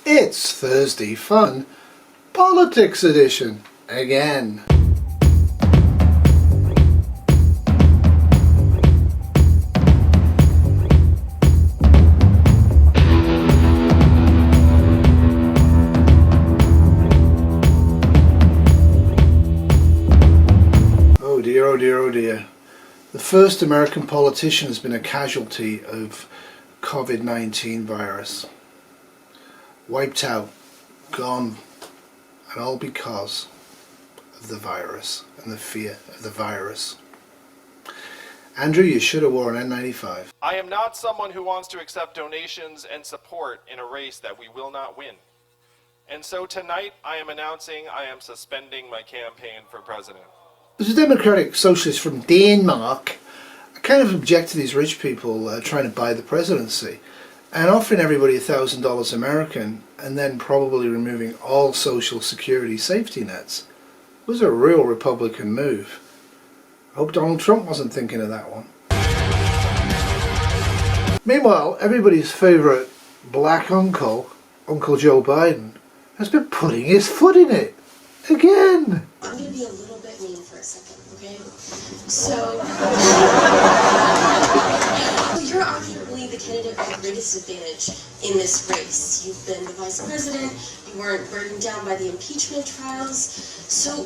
It's Thursday Fun Politics Edition again. Oh dear, oh dear, oh dear. The first American politician has been a casualty of COVID-19 virus. Wiped out, gone, and all because of the virus and the fear of the virus. Andrew, you should have worn an N95. I am not someone who wants to accept donations and support in a race that we will not win. And so tonight I am announcing I am suspending my campaign for president. As a democratic socialist from Denmark, I kind of object to these rich people trying to buy the presidency and offering everybody $1,000 American and then probably removing all social security safety nets. It was a real Republican move. I hope Donald Trump wasn't thinking of that one. Meanwhile, everybody's favourite black uncle, Uncle Joe Biden, has been putting his foot in it again. I'm going to be a little bit mean for a second, okay? So, you're arguably the candidate with the greatest advantage in this race. You've been the vice president, you weren't burdened down by the impeachment trials, so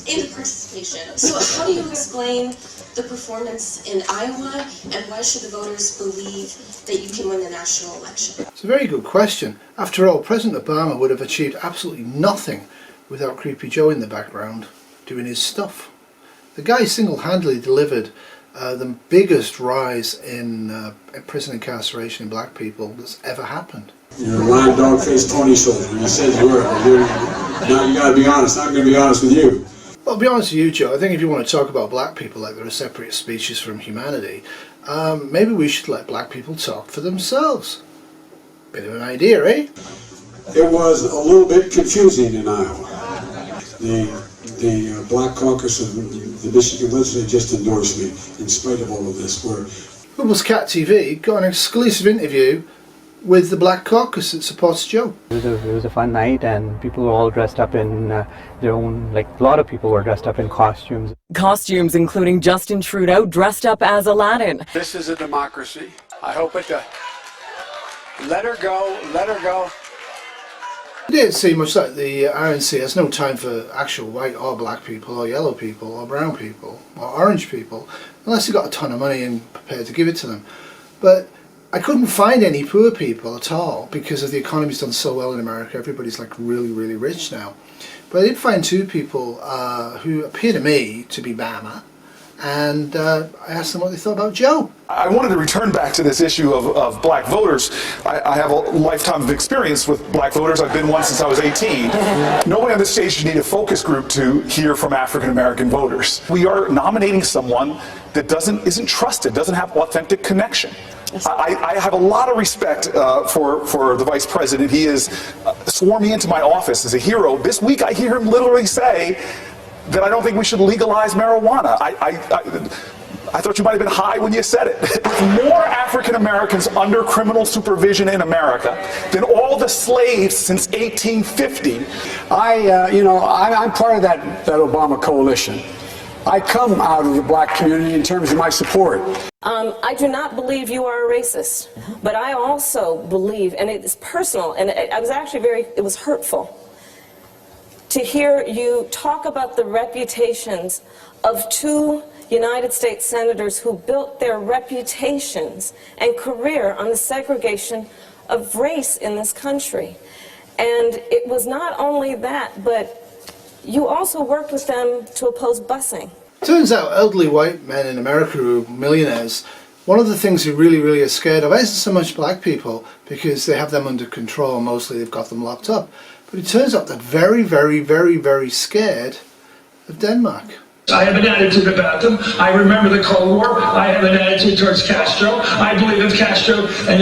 in the participation. So how do you explain the performance in Iowa, and why should the voters believe that you can win the national election? It's a very good question. After all, President Obama would have achieved absolutely nothing without Creepy Joe in the background doing his stuff. The guy single-handedly delivered the biggest rise in prison incarceration in black people that's ever happened. You're a lying dog-faced Tony soldier. You said you were, but now you gotta be honest. I'm gonna be honest with you. Well, to be honest with you, Joe, I think if you want to talk about black people like they're a separate species from humanity, maybe we should let black people talk for themselves. Bit of an idea, eh? It was a little bit confusing in Iowa. The Black Caucus of the Michigan legislature just endorsed me in spite of all of this. Huples Cat TV got an exclusive interview with the Black Caucus that supports Joe. It was a fun night, and people were all dressed up in their own, like a lot of people were dressed up in costumes. Costumes including Justin Trudeau dressed up as Aladdin. This is a democracy. I hope it does. Let her go, let her go. It didn't seem much like the RNC has no time for actual white or black people or yellow people or brown people or orange people unless they've got a ton of money and prepared to give it to them. But I couldn't find any poor people at all because of the economy's done so well in America. Everybody's like really, really rich now. But I did find two people who appear to me to be Bama, and I asked them what they thought about Joe. I wanted to return back to this issue of black voters. I have a lifetime of experience with black voters. I've been one since I was 18. Nobody on this stage should need a focus group to hear from African American voters. We are nominating someone that isn't trusted, doesn't have authentic connection. I have a lot of respect for the vice president. He has sworn me into my office as a hero. This week I hear him literally say that I don't think we should legalize marijuana. I thought you might have been high when you said it. With more African Americans under criminal supervision in America than all the slaves since 1850. I'm part of that Obama coalition. I come out of the black community in terms of my support. I do not believe you are a racist, but I also believe, and it is personal, and I was actually it was hurtful to hear you talk about the reputations of two United States senators who built their reputations and career on the segregation of race in this country. And it was not only that, but you also worked with them to oppose busing. Turns out elderly white men in America who are millionaires, one of the things they're really, really are scared of isn't so much black people because they have them under control, mostly they've got them locked up. But it turns out they're very, very, very, very scared of Denmark. I have an attitude about them. I remember the Cold War. I have an attitude towards Castro. I believe if Castro and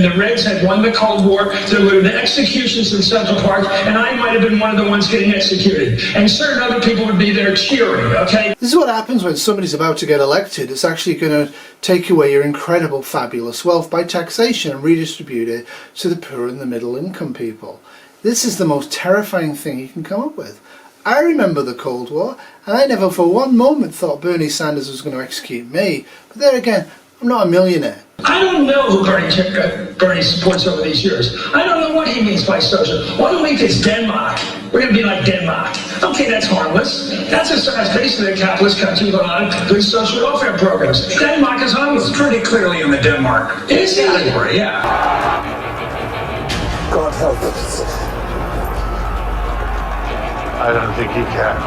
the Reds had won the Cold War, there would have been executions in Central Park, and I might have been one of the ones getting executed. And certain other people would be there cheering, okay? This is what happens when somebody's about to get elected. It's actually going to take away your incredible, fabulous wealth by taxation and redistribute it to the poor and the middle income people. This is the most terrifying thing you can come up with. I remember the Cold War, and I never for one moment thought Bernie Sanders was going to execute me. But there again, I'm not a millionaire. I don't know who Bernie supports over these years. I don't know what he means by social. One week it's Denmark. We're going to be like Denmark. Okay, that's harmless. That's basically a capitalist country with a lot of good social welfare programs. Denmark is harmless. It's pretty clearly in the Denmark category, yeah. God help us. I don't think he can.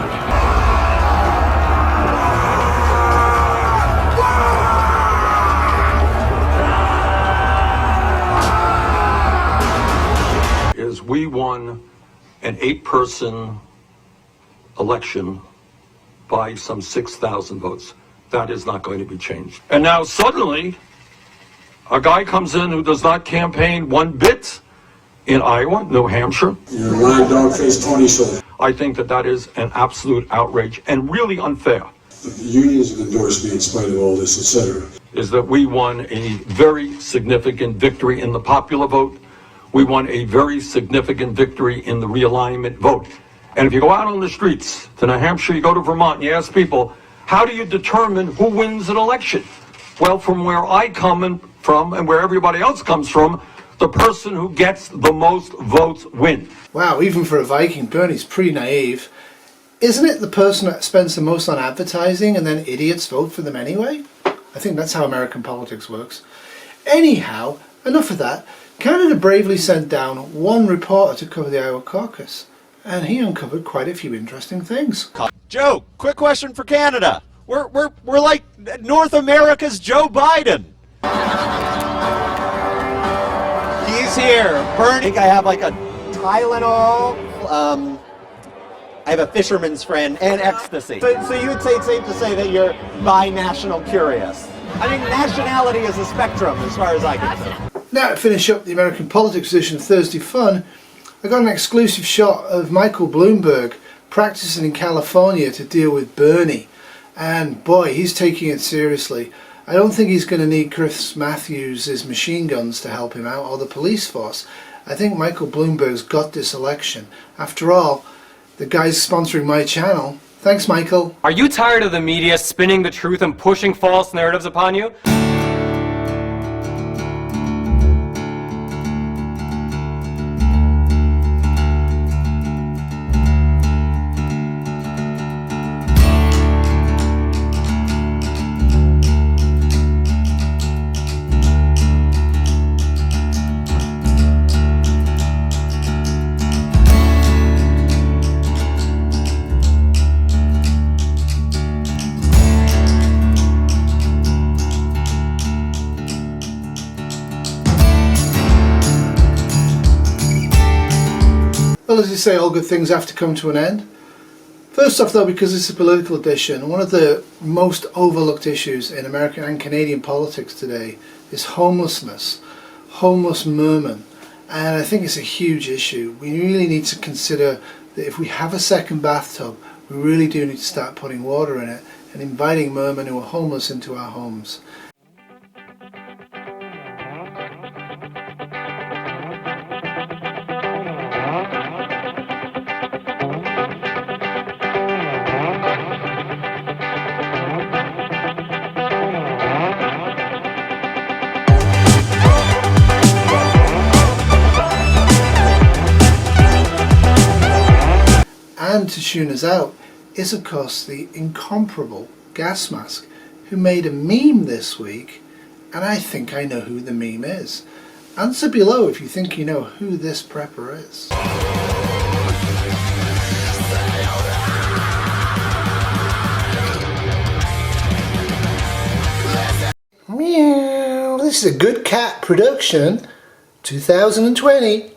Is we won an 8-person election by some 6,000 votes. That is not going to be changed. And now suddenly, a guy comes in who does not campaign one bit in Iowa, New Hampshire. You're a rag dog face pony show. I think that is an absolute outrage and really unfair. The unions have endorsed me in spite of all this, etc. Is that we won a very significant victory in the popular vote. We won a very significant victory in the realignment vote. And if you go out on the streets to New Hampshire, you go to Vermont, and you ask people, how do you determine who wins an election? Well, from where I come from and where everybody else comes from, the person who gets the most votes win. Wow, even for a Viking, Bernie's pretty naive. Isn't it the person that spends the most on advertising and then idiots vote for them anyway? I think that's how American politics works. Anyhow, enough of that. Canada bravely sent down one reporter to cover the Iowa caucus, and he uncovered quite a few interesting things. Joe, quick question for Canada. We're like North America's Joe Biden. He's here. Bernie. I think I have like a Tylenol. I have a fisherman's friend and ecstasy. So you would say it's safe to say that you're bi-national curious. I mean, nationality is a spectrum as far as I can tell. Now to finish up the American politics edition of Thursday Fun, I got an exclusive shot of Michael Bloomberg practicing in California to deal with Bernie. And boy, he's taking it seriously. I don't think he's going to need Chris Matthews' machine guns to help him out, or the police force. I think Michael Bloomberg's got this election. After all, the guy's sponsoring my channel. Thanks, Michael. Are you tired of the media spinning the truth and pushing false narratives upon you? Well, as you say, all good things have to come to an end. First off though, because it's a political edition, one of the most overlooked issues in American and Canadian politics today is homelessness, homeless mermen. And I think it's a huge issue. We really need to consider that if we have a second bathtub, we really do need to start putting water in it and inviting mermen who are homeless into our homes. And to tune us out is of course the incomparable Gas Mask, who made a meme this week, and I think I know who the meme is. Answer below if you think you know who this prepper is. Meow. This is a Good Cat production, 2020.